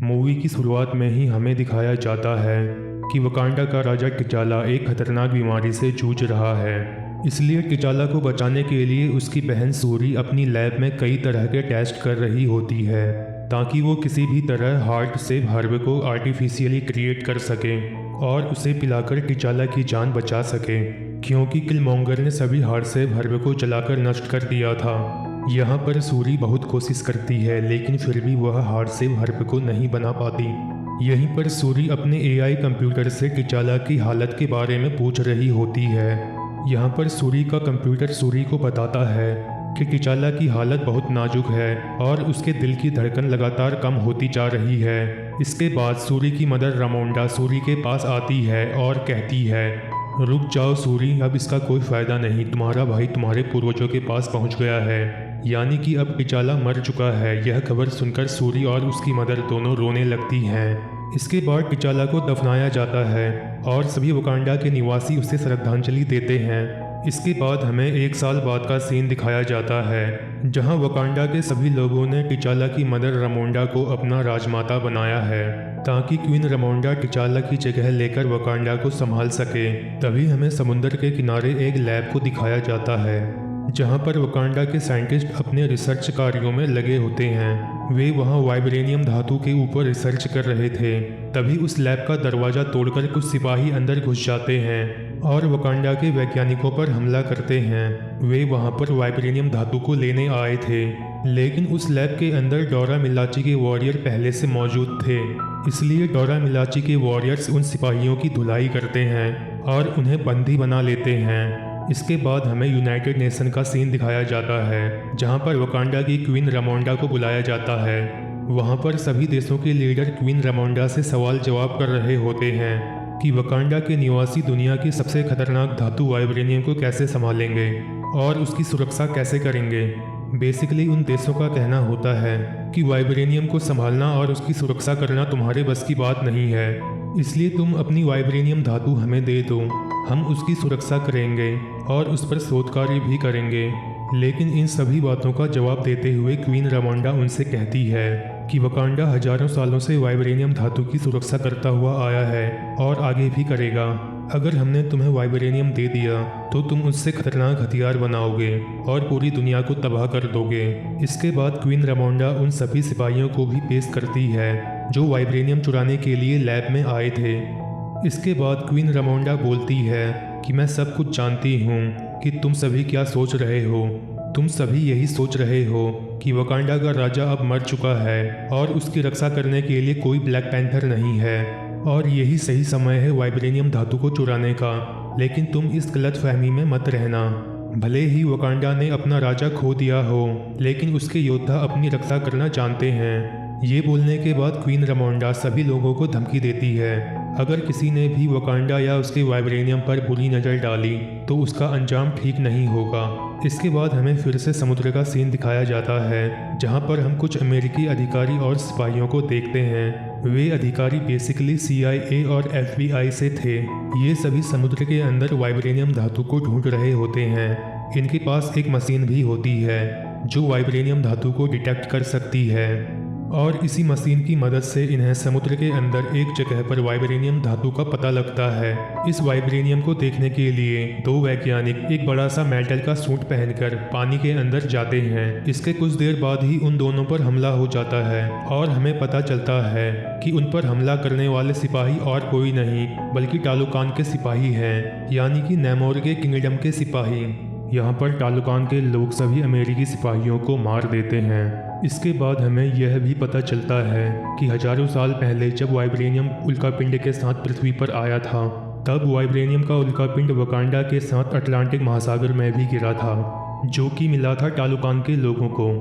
Movie की शुरुआत में ही हमें दिखाया जाता है कि वकांडा का राजा टिचाला एक खतरनाक बीमारी से जूझ रहा है। इसलिए टिचाला को बचाने के लिए उसकी बहन सूरी अपनी लैब में कई तरह के टेस्ट कर रही होती है ताकि वो किसी भी तरह हार्ट से हर्ब को आर्टिफिशियली क्रिएट कर सके और उसे पिलाकर टिचाला की जान बचा सके, क्योंकि किलमोंगर ने सभी हार्ट से हर्ब को जलाकर नष्ट कर दिया था। यहाँ पर सूरी बहुत कोशिश करती है लेकिन फिर भी वह हार्ट से हर्ब को नहीं बना पाती। यहीं पर सूरी अपने एआई कंप्यूटर से टिचाला की हालत के बारे में पूछ रही होती है। यहाँ पर सूरी का कंप्यूटर सूरी को बताता है कि टिचाला की हालत बहुत नाजुक है और उसके दिल की धड़कन लगातार कम होती जा रही है। इसके बाद सूरी की मदर रामोंडा सूरी के पास आती है और कहती है, रुक जाओ सूरी, अब इसका कोई फ़ायदा नहीं, तुम्हारा भाई तुम्हारे पूर्वजों के पास पहुंच गया है, यानी कि अब टिचाला मर चुका है। यह खबर सुनकर सूरी और उसकी मदर दोनों रोने लगती हैं। इसके बाद टिचाला को दफनाया जाता है और सभी वकांडा के निवासी उसे श्रद्धांजलि देते हैं। इसके बाद हमें 1 साल बाद का सीन दिखाया जाता है जहां वकांडा के सभी लोगों ने टिचाला की मदर रामोंडा को अपना राजमाता बनाया है ताकि क्वीन रामोंडा टिचाला की जगह लेकर वकांडा को संभाल सके। तभी हमें समुद्र के किनारे एक लैब को दिखाया जाता है जहां पर वकांडा के साइंटिस्ट अपने रिसर्च कार्यों में लगे होते हैं। वे वहां वाइब्रेनियम धातु के ऊपर रिसर्च कर रहे थे। तभी उस लैब का दरवाजा तोड़कर कुछ सिपाही अंदर घुस जाते हैं और वकांडा के वैज्ञानिकों पर हमला करते हैं। वे वहां पर वाइब्रेनियम धातु को लेने आए थे, लेकिन उस लैब के अंदर डोरा मिलाची के वॉरियर पहले से मौजूद थे। इसलिए डोरा मिलाची के वॉरियर्स उन सिपाहियों की धुलाई करते हैं और उन्हें बंदी बना लेते हैं। इसके बाद हमें यूनाइटेड नेशन का सीन दिखाया जाता है जहां पर वकांडा की क्वीन रामोंडा को बुलाया जाता है। वहां पर सभी देशों के लीडर क्वीन रामोंडा से सवाल जवाब कर रहे होते हैं कि वकांडा के निवासी दुनिया की सबसे खतरनाक धातु वाइब्रेनियम को कैसे संभालेंगे और उसकी सुरक्षा कैसे करेंगे। बेसिकली उन देशों का कहना होता है कि वाइब्रेनियम को संभालना और उसकी सुरक्षा करना तुम्हारे बस की बात नहीं है, इसलिए तुम अपनी वाइब्रेनियम धातु हमें दे दो, हम उसकी सुरक्षा करेंगे और उस पर शोध कार्य भी करेंगे। लेकिन इन सभी बातों का जवाब देते हुए क्वीन रामोंडा उनसे कहती है कि वकांडा हजारों सालों से वाइब्रेनियम धातु की सुरक्षा करता हुआ आया है और आगे भी करेगा। अगर हमने तुम्हें वाइब्रेनियम दे दिया तो तुम उससे खतरनाक हथियार बनाओगे और पूरी दुनिया को तबाह कर दोगे। इसके बाद क्वीन रामोंडा उन सभी सिपाहियों को भी पेश करती है जो वाइब्रेनियम चुराने के लिए लैब में आए थे। इसके बाद क्वीन रामोंडा बोलती है कि मैं सब कुछ जानती हूँ कि तुम सभी क्या सोच रहे हो। तुम सभी यही सोच रहे हो कि वकांडा का राजा अब मर चुका है और उसकी रक्षा करने के लिए कोई ब्लैक पैंथर नहीं है और यही सही समय है वाइब्रेनियम धातु को चुराने का। लेकिन तुम इस गलत फहमी में मत रहना। भले ही वकांडा ने अपना राजा खो दिया हो, लेकिन उसके योद्धा अपनी रक्षा करना जानते हैं। ये बोलने के बाद क्वीन रामोंडा सभी लोगों को धमकी देती है, अगर किसी ने भी वकांडा या उसके वाइब्रेनियम पर बुरी नज़र डाली तो उसका अंजाम ठीक नहीं होगा। इसके बाद हमें फिर से समुद्र का सीन दिखाया जाता है जहां पर हम कुछ अमेरिकी अधिकारी और सिपाहियों को देखते हैं। वे अधिकारी बेसिकली CIA और FBI से थे। ये सभी समुद्र के अंदर वाइब्रेनियम धातु को ढूंढ रहे होते हैं। इनके पास एक मशीन भी होती है जो वाइब्रेनियम धातु को डिटेक्ट कर सकती है और इसी मशीन की मदद से इन्हें समुद्र के अंदर एक जगह पर वाइब्रेनियम धातु का पता लगता है। इस वाइब्रेनियम को देखने के लिए 2 वैज्ञानिक एक बड़ा सा मेटल का सूट पहनकर पानी के अंदर जाते हैं। इसके कुछ देर बाद ही उन दोनों पर हमला हो जाता है और हमें पता चलता है कि उन पर हमला करने वाले सिपाही और कोई नहीं बल्कि टालुकान के सिपाही हैं, यानी कि नेमोर के किंगडम के सिपाही। यहाँ पर टालुकान के लोग सभी अमेरिकी सिपाहियों को मार देते हैं। इसके बाद हमें यह भी पता चलता है कि हजारों साल पहले जब वाइब्रेनियम उल्कापिंड के साथ पृथ्वी पर आया था, तब वाइब्रेनियम का उल्कापिंड वकांडा के साथ अटलांटिक महासागर में भी गिरा था, जो कि मिला था टालुकान के लोगों को।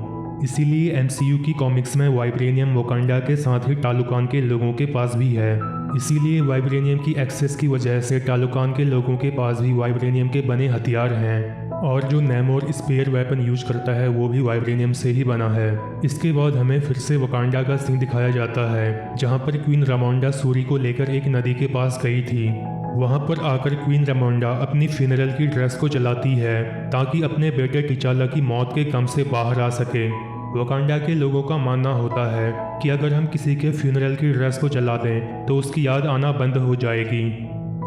इसीलिए MCU की कॉमिक्स में वाइब्रेनियम वकांडा के साथ ही टालुकान के लोगों के पास भी है। इसीलिए वाइब्रेनियम की एक्सेस की वजह से टालुकान के लोगों के पास भी वाइब्रेनियम के बने हथियार हैं और जो नेमोर स्पेयर वेपन यूज करता है वो भी वाइब्रेनियम से ही बना है। इसके बाद हमें फिर से वकांडा का सीन दिखाया जाता है जहां पर क्वीन रामोंडा सूरी को लेकर एक नदी के पास गई थी। वहां पर आकर क्वीन रामोंडा अपनी फ्यूनरल की ड्रेस को जलाती है ताकि अपने बेटे टिचाला की मौत के गम से बाहर आ सके। वकांडा के लोगों का मानना होता है कि अगर हम किसी के फ्यूनरल की ड्रेस को जला दें तो उसकी याद आना बंद हो जाएगी।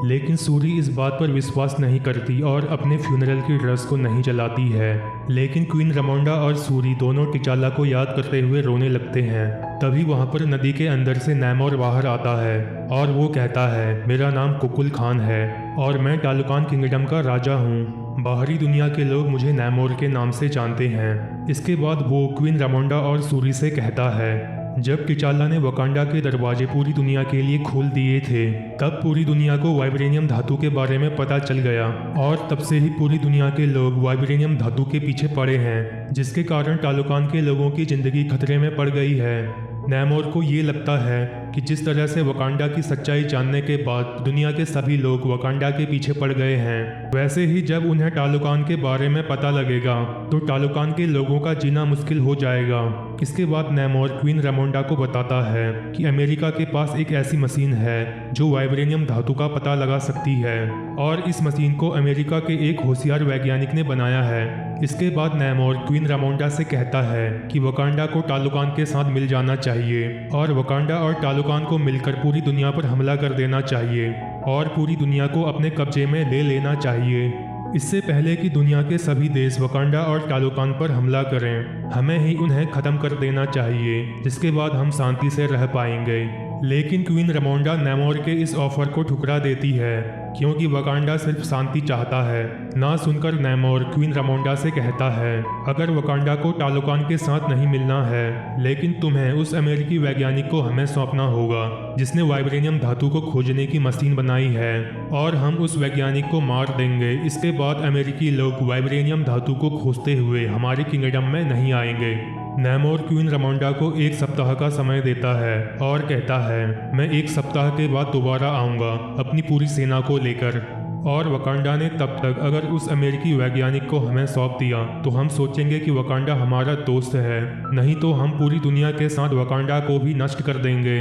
लेकिन सूरी इस बात पर विश्वास नहीं करती और अपने फ्यूनरल की ड्रेस को नहीं जलाती है। लेकिन क्वीन रामोंडा और सूरी दोनों टिचाला को याद करते हुए रोने लगते हैं। तभी वहां पर नदी के अंदर से नैमोर बाहर आता है और वो कहता है, मेरा नाम कुकुल खान है और मैं टालुकान किंगडम का राजा हूँ। बाहरी दुनिया के लोग मुझे नैमोर के नाम से जानते हैं। इसके बाद वो क्वीन रामोंडा और सूरी से कहता है, जब टिचाला ने वकांडा के दरवाजे पूरी दुनिया के लिए खोल दिए थे तब पूरी दुनिया को वाइब्रेनियम धातु के बारे में पता चल गया और तब से ही पूरी दुनिया के लोग वाइब्रेनियम धातु के पीछे पड़े हैं, जिसके कारण टालुकान के लोगों की जिंदगी खतरे में पड़ गई है। नैमोर को ये लगता है कि जिस तरह से वकांडा की सच्चाई जानने के बाद दुनिया के सभी लोग वकांडा के पीछे पड़ गए हैं, वैसे ही जब उन्हें टालुकान के बारे में पता लगेगा तो टालुकान के लोगों का जीना मुश्किल हो जाएगा। इसके बाद नैमोर क्वीन रामोंडा को बताता है कि अमेरिका के पास एक ऐसी मशीन है जो वाइब्रेनियम धातु का पता लगा सकती है और इस मशीन को अमेरिका के एक होशियार वैज्ञानिक ने बनाया है। इसके बाद नैमोर क्वीन रामोंडा से कहता है कि वकांडा को टालुकान के साथ मिल जाना चाहिए और वकांडा और टालुकान को मिलकर पूरी दुनिया पर हमला कर देना चाहिए और पूरी दुनिया को अपने कब्जे में ले लेना चाहिए। इससे पहले कि दुनिया के सभी देश वकांडा और टालुकान पर हमला करें, हमें ही उन्हें खत्म कर देना चाहिए, जिसके बाद हम शांति से रह पाएंगे। लेकिन क्वीन रामोंडा नैमोर के इस ऑफर को ठुकरा देती है क्योंकि वकांडा सिर्फ शांति चाहता है। ना सुनकर नैमोर क्वीन रामोंडा से कहता है, अगर वकांडा को टालुकान के साथ नहीं मिलना है, लेकिन तुम्हें उस अमेरिकी वैज्ञानिक को हमें सौंपना होगा जिसने वाइब्रेनियम धातु को खोजने की मशीन बनाई है और हम उस वैज्ञानिक को मार देंगे। इसके बाद अमेरिकी लोग वाइब्रेनियम धातु को खोजते हुए हमारे किंगडम में नहीं आएंगे। नैमोर क्वीन रामोंडा को 1 सप्ताह का समय देता है और कहता है, मैं 1 सप्ताह के बाद दोबारा आऊँगा अपनी पूरी सेना को लेकर। और वकांडा ने तब तक अगर उस अमेरिकी वैज्ञानिक को हमें सौंप दिया तो हम सोचेंगे कि वकांडा हमारा दोस्त है, नहीं तो हम पूरी दुनिया के साथ वकांडा को भी नष्ट कर देंगे।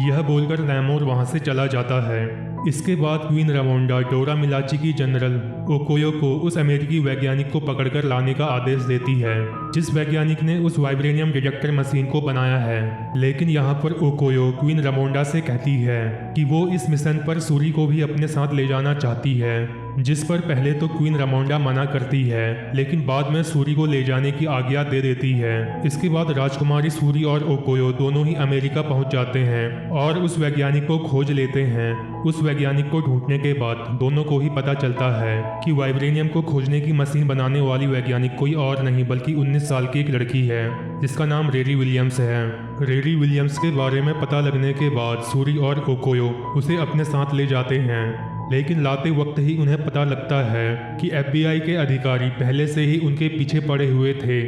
यह बोलकर नैमोर वहां से चला जाता है। इसके बाद क्वीन रामोंडा डोरा मिलाची की जनरल ओकोयो को उस अमेरिकी वैज्ञानिक को पकड़कर लाने का आदेश देती है जिस वैज्ञानिक ने उस वाइब्रेनियम डिटेक्टर मशीन को बनाया है। लेकिन यहाँ पर ओकोयो क्वीन रामोंडा से कहती है कि वो इस मिशन पर सूरी को भी अपने साथ ले जाना चाहती है, जिस पर पहले तो क्वीन रामोंडा मना करती है लेकिन बाद में सूरी को ले जाने की आज्ञा दे देती है। इसके बाद राजकुमारी सूरी और ओकोयो दोनों ही अमेरिका पहुंच जाते हैं और उस वैज्ञानिक को खोज लेते हैं। उस वैज्ञानिक को ढूंढने के बाद दोनों को ही पता चलता है कि वाइब्रेनियम को खोजने की मशीन बनाने वाली वैज्ञानिक कोई और नहीं बल्कि 19 साल की एक लड़की है जिसका नाम रेरी विलियम्स है। रेरी विलियम्स के बारे में पता लगने के बाद सूरी और ओकोयो उसे अपने साथ ले जाते हैं, लेकिन लाते वक्त ही उन्हें पता लगता है कि FBI के अधिकारी पहले से ही उनके पीछे पड़े हुए थे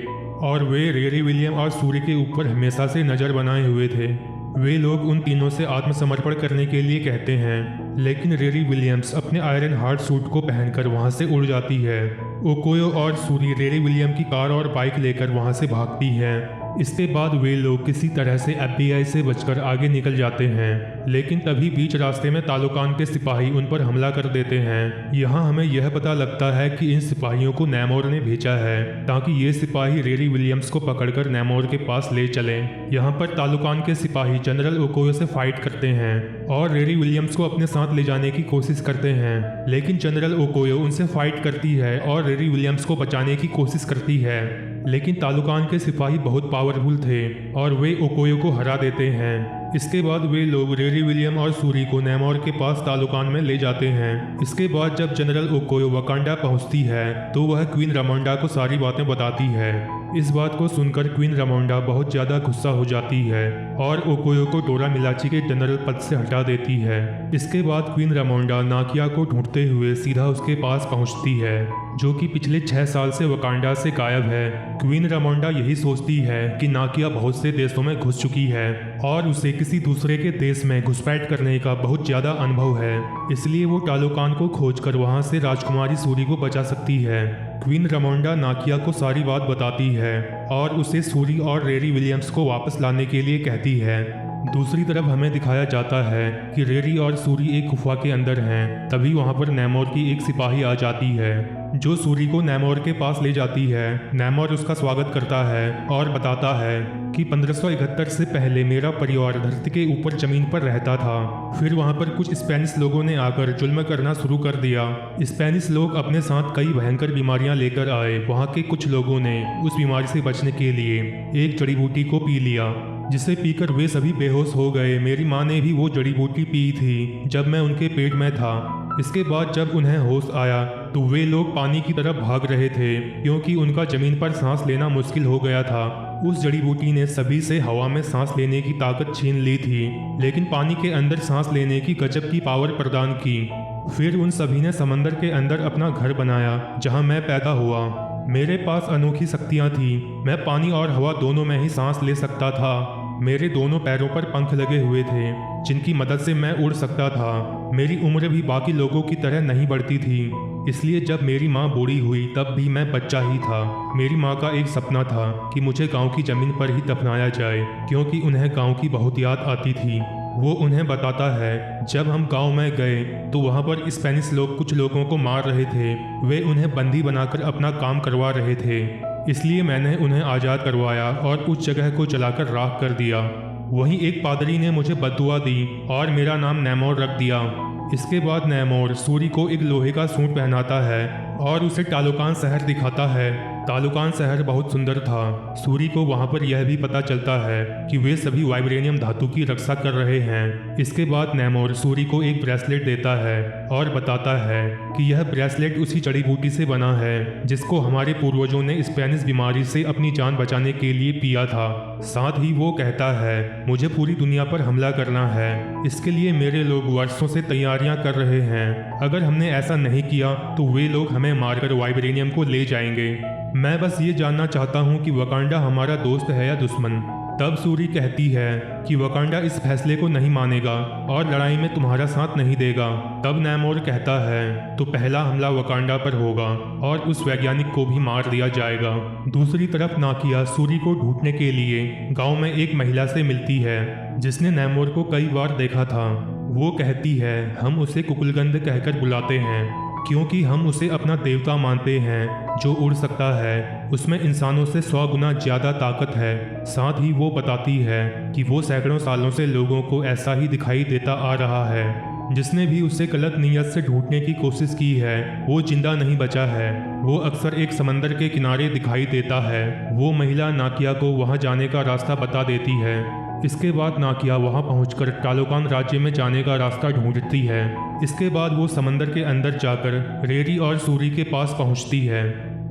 और वे रेरी विलियम और सूरी के ऊपर हमेशा से नज़र बनाए हुए थे। वे लोग उन तीनों से आत्मसमर्पण करने के लिए कहते हैं, लेकिन रेरी विलियम्स अपने आयरन हार्ट सूट को पहनकर वहां से उड़ जाती है। ओकोयो और सूरी रेरी विलियम की कार और बाइक लेकर वहां से भागती हैं। इसके बाद वे लोग किसी तरह से FBI से बचकर आगे निकल जाते हैं, लेकिन तभी बीच रास्ते में तालुकान के सिपाही उन पर हमला कर देते हैं। यहाँ हमें यह पता लगता है कि इन सिपाहियों को नैमोर ने भेजा है ताकि ये सिपाही रेरी विलियम्स को पकड़कर नैमोर के पास ले चलें। यहाँ पर तालुकान के सिपाही जनरल ओकोयो से फाइट करते हैं और रेरी विलियम्स को अपने साथ ले जाने की कोशिश करते हैं, लेकिन जनरल ओकोयो उनसे फाइट करती है और रेरी विलियम्स को बचाने की कोशिश करती है। लेकिन तालुकान के सिपाही बहुत पावरफुल थे और वे ओकोयो को हरा देते हैं। इसके बाद वे लोग रेरी विलियम और सूरी को नैमोर के पास तालुकान में ले जाते हैं। इसके बाद जब जनरल ओकोयो वकांडा पहुंचती है तो वह क्वीन रामोंडा को सारी बातें बताती है। इस बात को सुनकर क्वीन रामोंडा बहुत ज़्यादा गुस्सा हो जाती है और ओकोयो को डोरा मिलाची के जनरल पद से हटा देती है। इसके बाद क्वीन रामोंडा नाकिया को ढूंढते हुए सीधा उसके पास पहुंचती है जो कि पिछले 6 साल से वकांडा से गायब है। क्वीन रामोंडा यही सोचती है कि नाकिया बहुत से देशों में घुस चुकी है और उसे किसी दूसरे के देश में घुसपैठ करने का बहुत ज़्यादा अनुभव है, इसलिए वो टालुकान को खोजकर वहां से राजकुमारी सूरी को बचा सकती है। क्वीन रामोंडा नाकिया को सारी बात बताती है और उसे सूरी और रेरी विलियम्स को वापस लाने के लिए कहती है। दूसरी तरफ हमें दिखाया जाता है कि रेरी और सूरी एक गुफा के अंदर हैं। तभी वहां पर नैमोर की एक सिपाही आ जाती है जो सूरी को नैमोर के पास ले जाती है। नैमोर उसका स्वागत करता है और बताता है कि 1571 से पहले मेरा परिवार धरती के ऊपर जमीन पर रहता था। फिर वहां पर कुछ स्पेनिश लोगों ने आकर जुल्म करना शुरू कर दिया। स्पेनिश लोग अपने साथ कई भयंकर बीमारियां लेकर आए। वहां के कुछ लोगों ने उस बीमारी से बचने के लिए एक जड़ी बूटी को पी लिया, जिसे पीकर वे सभी बेहोश हो गए। मेरी माँ ने भी वो जड़ी बूटी पी थी जब मैं उनके पेट में था। इसके बाद जब उन्हें होश आया तो वे लोग पानी की तरफ भाग रहे थे क्योंकि उनका जमीन पर सांस लेना मुश्किल हो गया था। उस जड़ी बूटी ने सभी से हवा में सांस लेने की ताकत छीन ली थी, लेकिन पानी के अंदर सांस लेने की गजब की पावर प्रदान की। फिर उन सभी ने समंदर के अंदर अपना घर बनाया जहां मैं पैदा हुआ। मेरे पास अनोखी शक्तियां थी। मैं पानी और हवा दोनों में ही सांस ले सकता था। मेरे दोनों पैरों पर पंख लगे हुए थे जिनकी मदद से मैं उड़ सकता था। मेरी उम्र भी बाकी लोगों की तरह नहीं बढ़ती थी, इसलिए जब मेरी माँ बूढ़ी हुई तब भी मैं बच्चा ही था। मेरी माँ का एक सपना था कि मुझे गांव की जमीन पर ही दफनाया जाए क्योंकि उन्हें गांव की बहुत याद आती थी। वो उन्हें बताता है जब हम गांव में गए तो वहां पर स्पेनिश लोग कुछ लोगों को मार रहे थे। वे उन्हें बंदी बनाकर अपना काम करवा रहे थे, इसलिए मैंने उन्हें आज़ाद करवाया और उस जगह को जलाकर राख कर दिया। वहीं एक पादरी ने मुझे बद्दुआ दी और मेरा नाम नैमोर रख दिया। इसके बाद नैमोर सूरी को एक लोहे का सूट पहनाता है और उसे टालोकान शहर दिखाता है। टालोकान शहर बहुत सुंदर था। सूरी को वहां पर यह भी पता चलता है कि वे सभी वाइब्रेनियम धातु की रक्षा कर रहे हैं। इसके बाद नैमोर सूरी को एक ब्रेसलेट देता है और बताता है कि यह ब्रेसलेट उसी जड़ी बूटी से बना है जिसको हमारे पूर्वजों ने स्पेनिश बीमारी से अपनी जान बचाने के लिए पिया था। साथ ही वो कहता है मुझे पूरी दुनिया पर हमला करना है। इसके लिए मेरे लोग वर्षों से तैयारियां कर रहे हैं। अगर हमने ऐसा नहीं किया तो वे लोग हमें मारकर वाइब्रेनियम को ले जाएंगे। मैं बस ये जानना चाहता हूँ कि वकांडा हमारा दोस्त है या दुश्मन। तब सूरी कहती है कि वकांडा इस फैसले को नहीं मानेगा और लड़ाई में तुम्हारा साथ नहीं देगा। तब नैमोर कहता है तो पहला हमला वकांडा पर होगा और उस वैज्ञानिक को भी मार दिया जाएगा। दूसरी तरफ नाकिया सूरी को ढूंढने के लिए गांव में एक महिला से मिलती है जिसने नैमोर को कई बार देखा था। वो कहती है हम उसे कुकुलगंध कहकर बुलाते हैं क्योंकि हम उसे अपना देवता मानते हैं जो उड़ सकता है। उसमें इंसानों से 100 गुना ज़्यादा ताकत है। साथ ही वो बताती है कि वो सैकड़ों सालों से लोगों को ऐसा ही दिखाई देता आ रहा है। जिसने भी उसे गलत नीयत से ढूंढने की कोशिश की है वो जिंदा नहीं बचा है। वो अक्सर एक समंदर के किनारे दिखाई देता है। वो महिला नाकिया को वहाँ जाने का रास्ता बता देती है। इसके बाद नाकिया वहां पहुंचकर टालोकान राज्य में जाने का रास्ता ढूंढती है। इसके बाद वो समंदर के अंदर जाकर रेरी और सूरी के पास पहुंचती है।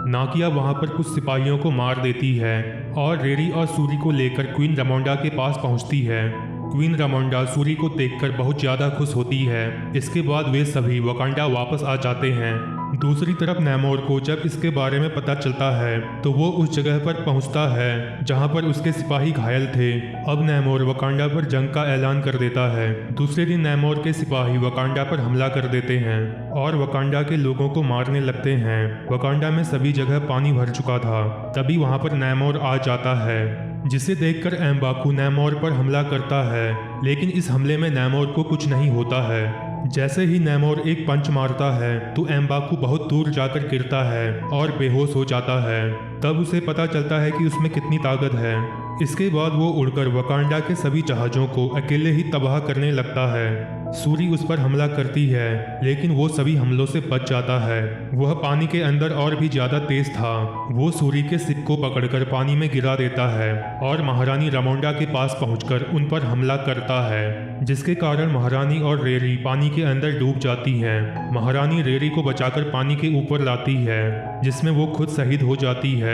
नाकिया वहां पर कुछ सिपाहियों को मार देती है और रेरी और सूरी को लेकर क्वीन रामोंडा के पास पहुंचती है। क्वीन रामोंडा सूरी को देखकर बहुत ज़्यादा खुश होती है। इसके बाद वे सभी वकांडा वापस आ जाते हैं। दूसरी तरफ नैमोर को जब इसके बारे में पता चलता है तो वो उस जगह पर पहुंचता है जहां पर उसके सिपाही घायल थे। अब नैमोर वकांडा पर जंग का ऐलान कर देता है। दूसरे दिन नैमोर के सिपाही वकांडा पर हमला कर देते हैं और वकांडा के लोगों को मारने लगते हैं। वकांडा में सभी जगह पानी भर चुका था। तभी वहां पर नैमोर आ जाता है, जिसे देखकर एम्बाकू नैमोर पर हमला करता है, लेकिन इस हमले में नैमोर को कुछ नहीं होता है। जैसे ही नैमोर एक पंच मारता है तो एम्बाकू बहुत दूर जाकर गिरता है और बेहोश हो जाता है। तब उसे पता चलता है कि उसमें कितनी ताकत है। इसके बाद वो उड़कर वकांडा के सभी जहाज़ों को अकेले ही तबाह करने लगता है। सूरी उस पर हमला करती है लेकिन वो सभी हमलों से बच जाता है। वह पानी के अंदर और भी ज़्यादा तेज था। वो सूरी के सिर को पकड़कर पानी में गिरा देता है और महारानी रामोंडा के पास पहुंचकर उन पर हमला करता है, जिसके कारण महारानी और रेरी पानी के अंदर डूब जाती हैं। महारानी रेरी को बचाकर पानी के ऊपर लाती है, जिसमें वो खुद शहीद हो जाती है।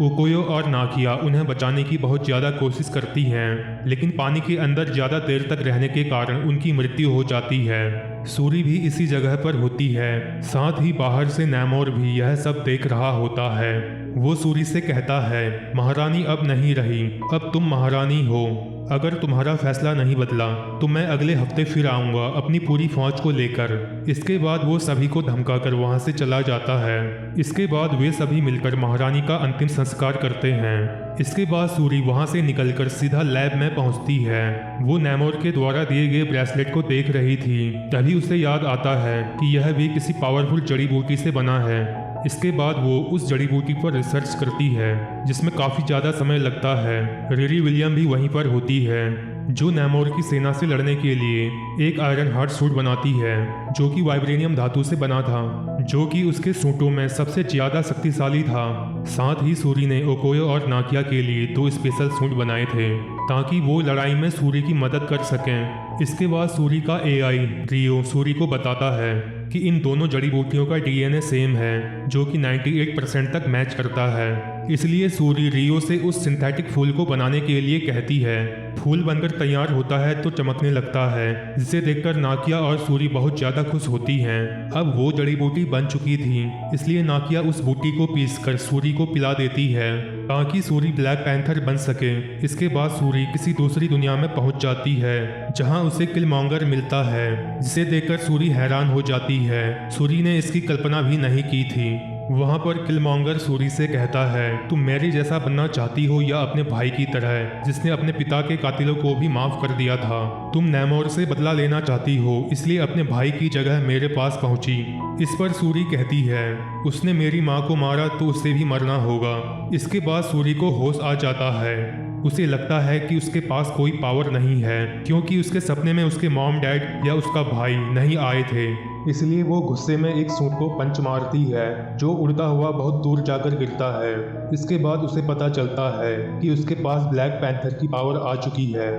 उकोयो और नाकिया उन्हें बचाने की बहुत ज़्यादा कोशिश करती हैं, लेकिन पानी के अंदर ज़्यादा देर तक रहने के कारण उनकी मृत्यु हो जाती है। सूरी भी इसी जगह पर होती है। साथ ही बाहर से नैमोर भी यह सब देख रहा होता है। वो सूरी से कहता है, महारानी अब नहीं रही, अब तुम महारानी हो। अगर तुम्हारा फैसला नहीं बदला तो मैं अगले हफ्ते फिर आऊंगा अपनी पूरी फौज को लेकर। इसके बाद वो सभी को धमकाकर वहां से चला जाता है। इसके बाद वे सभी मिलकर महारानी का अंतिम संस्कार करते हैं। इसके बाद सूरी वहां से निकलकर सीधा लैब में पहुंचती है। वो नैमोर के द्वारा दिए गए ब्रेसलेट को देख रही थी। तभी उसे याद आता है कि यह भी किसी पावरफुल जड़ी बूटी से बना है। इसके बाद वो उस जड़ी बूटी पर रिसर्च करती है जिसमें काफ़ी ज़्यादा समय लगता है। रिरी विलियम भी वहीं पर होती है जो नैमोर की सेना से लड़ने के लिए एक आयरन हार्ट सूट बनाती है जो कि वाइब्रेनियम धातु से बना था, जो कि उसके सूटों में सबसे ज़्यादा शक्तिशाली था। साथ ही सूरी ने ओकोयो और नाकिया के लिए 2 स्पेशल सूट बनाए थे ताकि वो लड़ाई में सूरी की मदद कर सकें। इसके बाद सूरी का एआई रियो सूरी को बताता है कि इन दोनों जड़ी बूटियों का डीएनए सेम है जो कि 98% तक मैच करता है। इसलिए सूरी रियो से उस सिंथेटिक फूल को बनाने के लिए कहती है। फूल बनकर तैयार होता है तो चमकने लगता है, जिसे देखकर नाकिया और सूरी बहुत ज़्यादा खुश होती हैं। अब वो जड़ी बूटी बन चुकी थी, इसलिए नाकिया उस बूटी को पीसकर सूरी को पिला देती है ताकि सूरी ब्लैक पैंथर बन सके। इसके बाद सूरी किसी दूसरी दुनिया में पहुंच जाती है जहां उसे किलमॉन्गर मिलता है, जिसे देखकर सूरी हैरान हो जाती है। सूरी ने इसकी कल्पना भी नहीं की थी। वहां पर किलमॉन्गर सूरी से कहता है, तुम मेरे जैसा बनना चाहती हो या अपने भाई की तरह जिसने अपने पिता के कातिलों को भी माफ कर दिया था। तुम नैमोर से बदला लेना चाहती हो, इसलिए अपने भाई की जगह मेरे पास पहुंची। इस पर सूरी कहती है, उसने मेरी माँ को मारा तो उसे भी मरना होगा। इसके बाद सूरी को होश आ जाता है। उसे लगता है कि उसके पास कोई पावर नहीं है क्योंकि उसके सपने में उसके मॉम डैड या उसका भाई नहीं आए थे। इसलिए वो गुस्से में एक सूट को पंच मारती है जो उड़ता हुआ बहुत दूर जाकर गिरता है। इसके बाद उसे पता चलता है कि उसके पास ब्लैक पैंथर की पावर आ चुकी है।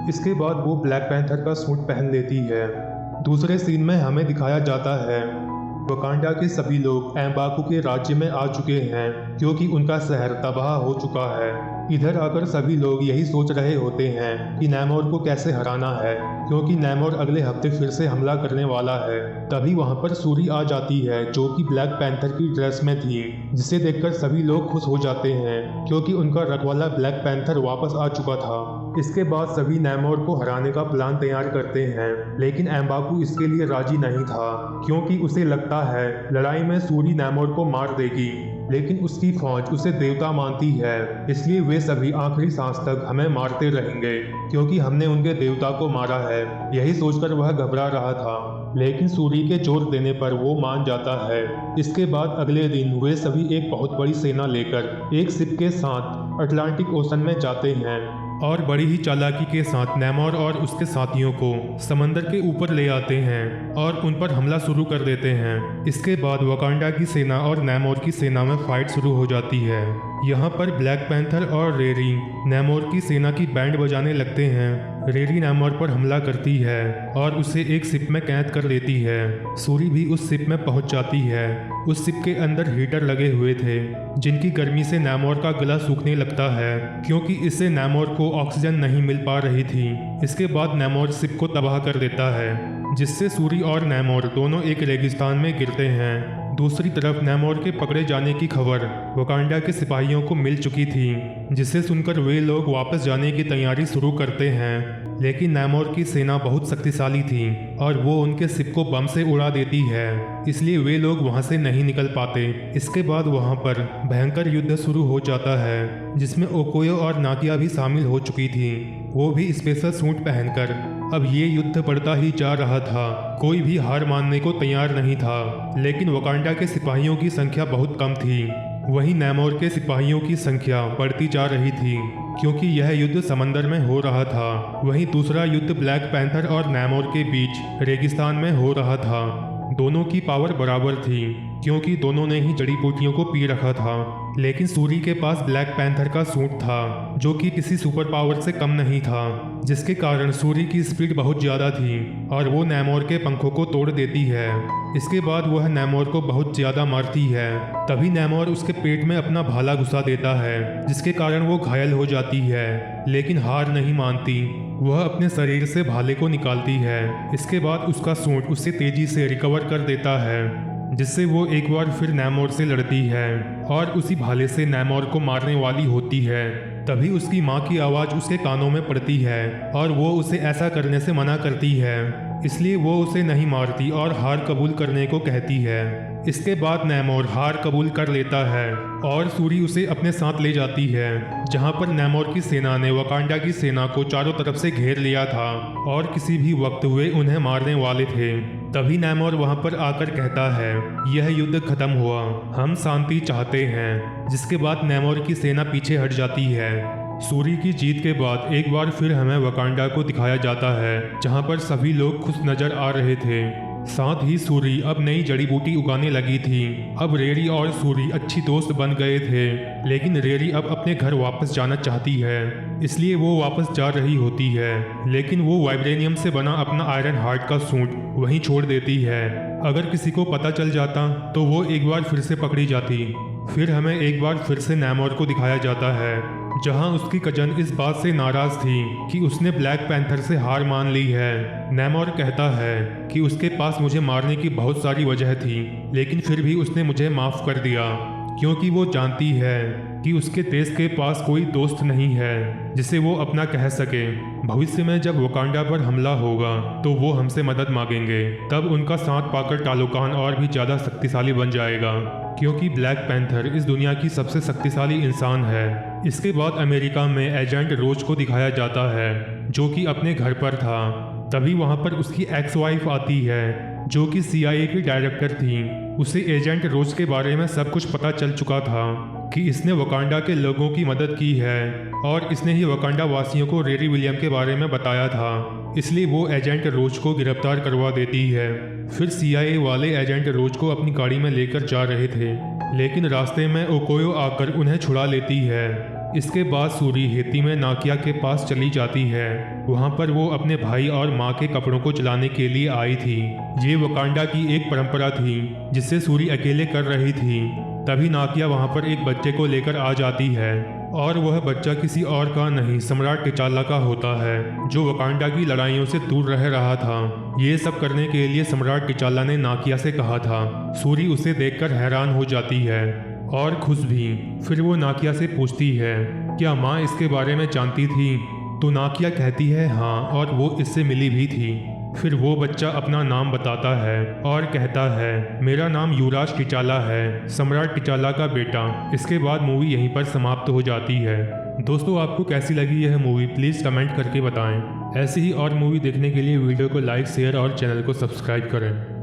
इसके बाद वो ब्लैक पैंथर का सूट पहन लेती है। दूसरे सीन में हमें दिखाया जाता है वकांडा के सभी लोग एम्बाकू के राज्य में आ चुके हैं क्योंकि उनका शहर तबाह हो चुका है। इधर आकर सभी लोग यही सोच रहे होते हैं कि नैमोर को कैसे हराना है क्योंकि नैमोर अगले हफ्ते फिर से हमला करने वाला है। तभी वहां पर सूरी आ जाती है जो कि ब्लैक पैंथर की ड्रेस में थी, जिसे देखकर सभी लोग खुश हो जाते हैं क्योंकि उनका रखवाला ब्लैक पैंथर वापस आ चुका था। इसके बाद सभी नैमोर को हराने का प्लान तैयार करते हैं, लेकिन एम्बाकू इसके लिए राजी नहीं था क्योंकि उसे लगता है लड़ाई में सूरी नैमोर को मार देगी, लेकिन उसकी फौज उसे देवता मानती है। इसलिए वे सभी आखिरी सांस तक हमें मारते रहेंगे क्योंकि हमने उनके देवता को मारा है। यही सोचकर वह घबरा रहा था, लेकिन सूरी के जोर देने पर वो मान जाता है। इसके बाद अगले दिन वे सभी एक बहुत बड़ी सेना लेकर एक शिप के साथ अटलांटिक ओशन में जाते हैं और बड़ी ही चालाकी के साथ नैमोर और उसके साथियों को समंदर के ऊपर ले आते हैं और उन पर हमला शुरू कर देते हैं। इसके बाद वकांडा की सेना और नैमोर की सेना में फाइट शुरू हो जाती है। यहाँ पर ब्लैक पैंथर और रेरी नैमोर की सेना की बैंड बजाने लगते हैं। रेरी नैमोर पर हमला करती है और उसे एक शिप में कैद कर लेती है। सूरी भी उस शिप में पहुंच जाती है। उस शिप के अंदर हीटर लगे हुए थे जिनकी गर्मी से नैमोर का गला सूखने लगता है क्योंकि इससे नैमोर को ऑक्सीजन नहीं मिल पा रही थी। इसके बाद नैमोर शिप को तबाह कर देता है, जिससे सूरी और नैमोर दोनों एक रेगिस्तान में गिरते हैं। दूसरी तरफ नैमोर के पकड़े जाने की खबर वकांडा के सिपाहियों को मिल चुकी थी, जिसे सुनकर वे लोग वापस जाने की तैयारी शुरू करते हैं। लेकिन नैमोर की सेना बहुत शक्तिशाली थी और वो उनके शिप को बम से उड़ा देती है, इसलिए वे लोग वहां से नहीं निकल पाते। इसके बाद वहां पर भयंकर युद्ध शुरू हो जाता है जिसमें ओकोयो और नाकिया भी शामिल हो चुकी थी, वो भी स्पेशल सूट पहनकर। अब ये युद्ध बढ़ता ही जा रहा था, कोई भी हार मानने को तैयार नहीं था, लेकिन वकांडा के सिपाहियों की संख्या बहुत कम थी। वहीं नैमोर के सिपाहियों की संख्या बढ़ती जा रही थी क्योंकि यह युद्ध समंदर में हो रहा था। वहीं दूसरा युद्ध ब्लैक पैंथर और नैमोर के बीच रेगिस्तान में हो रहा था। दोनों की पावर बराबर थी क्योंकि दोनों ने ही जड़ी बूटियों को पी रखा था, लेकिन सूरी के पास ब्लैक पैंथर का सूट था जो कि किसी सुपर पावर से कम नहीं था, जिसके कारण सूरी की स्पीड बहुत ज़्यादा थी और वो नैमोर के पंखों को तोड़ देती है। इसके बाद वह नैमोर को बहुत ज़्यादा मारती है। तभी नैमोर उसके पेट में अपना भाला घुसा देता है, जिसके कारण वो घायल हो जाती है, लेकिन हार नहीं मानती। वह अपने शरीर से भाले को निकालती है। इसके बाद उसका सूंड उसे तेजी से रिकवर कर देता है, जिससे वो एक बार फिर नैमोर से लड़ती है और उसी भाले से नैमोर को मारने वाली होती है। तभी उसकी माँ की आवाज़ उसके कानों में पड़ती है और वो उसे ऐसा करने से मना करती है, इसलिए वो उसे नहीं मारती और हार कबूल करने को कहती है। इसके बाद नैमोर हार कबूल कर लेता है और सूरी उसे अपने साथ ले जाती है, जहां पर नैमोर की सेना ने वकांडा की सेना को चारों तरफ से घेर लिया था और किसी भी वक्त वे उन्हें मारने वाले थे। तभी नैमोर वहां पर आकर कहता है, यह युद्ध खत्म हुआ, हम शांति चाहते हैं। जिसके बाद नैमोर की सेना पीछे हट जाती है। सूरी की जीत के बाद एक बार फिर हमें वकांडा को दिखाया जाता है, जहां पर सभी लोग खुश नजर आ रहे थे। साथ ही सूरी अब नई जड़ी बूटी उगाने लगी थी। अब रेरी और सूरी अच्छी दोस्त बन गए थे, लेकिन रेरी अब अपने घर वापस जाना चाहती है, इसलिए वो वापस जा रही होती है। लेकिन वो वाइब्रेनियम से बना अपना आयरन हार्ट का सूट वहीं छोड़ देती है। अगर किसी को पता चल जाता तो वो एक बार फिर से पकड़ी जाती। फिर हमें एक बार फिर से नैमोर को दिखाया जाता है, जहां उसकी कजन इस बात से नाराज थी कि उसने ब्लैक पैंथर से हार मान ली है। नैमोर कहता है कि उसके पास मुझे मारने की बहुत सारी वजह थी, लेकिन फिर भी उसने मुझे माफ कर दिया, क्योंकि वो जानती है कि उसके देश के पास कोई दोस्त नहीं है जिसे वो अपना कह सके। भविष्य में जब वकांडा पर हमला होगा तो वो हमसे मदद मांगेंगे, तब उनका साथ पाकर टालोकान और भी ज़्यादा शक्तिशाली बन जाएगा, क्योंकि ब्लैक पैंथर इस दुनिया की सबसे शक्तिशाली इंसान है। इसके बाद अमेरिका में एजेंट रोज को दिखाया जाता है, जो कि अपने घर पर था। तभी वहां पर उसकी एक्स वाइफ आती है, जो कि CIA की डायरेक्टर थी। उसे एजेंट रोज के बारे में सब कुछ पता चल चुका था कि इसने वकांडा के लोगों की मदद की है और इसने ही वकांडा वासियों को रेरी विलियम के बारे में बताया था, इसलिए वो एजेंट रोज को गिरफ्तार करवा देती है। फिर CIA वाले एजेंट रोज को अपनी गाड़ी में लेकर जा रहे थे, लेकिन रास्ते में ओकोयो आकर उन्हें छुड़ा लेती है। इसके बाद सूरी हेती में नाकिया के पास चली जाती है। वहां पर वो अपने भाई और माँ के कपड़ों को जलाने के लिए आई थी। ये वकांडा की एक परंपरा थी जिसे सूरी अकेले कर रही थी। तभी नाकिया वहां पर एक बच्चे को लेकर आ जाती है और वह बच्चा किसी और का नहीं, सम्राट टिचाला का होता है, जो वकांडा की लड़ाइयों से दूर रह रहा था। ये सब करने के लिए सम्राट टिचाला ने नाकिया से कहा था। सूरी उसे देखकर हैरान हो जाती है और खुश भी। फिर वो नाकिया से पूछती है, क्या माँ इसके बारे में जानती थी? तो नाकिया कहती है हाँ, और वो इससे मिली भी थी। फिर वो बच्चा अपना नाम बताता है और कहता है, मेरा नाम युवराज टिचाला है, सम्राट टिचाला का बेटा। इसके बाद मूवी यहीं पर समाप्त हो जाती है। दोस्तों, आपको कैसी लगी यह मूवी प्लीज़ कमेंट करके बताएं। ऐसी ही और मूवी देखने के लिए वीडियो को लाइक, शेयर और चैनल को सब्सक्राइब करें।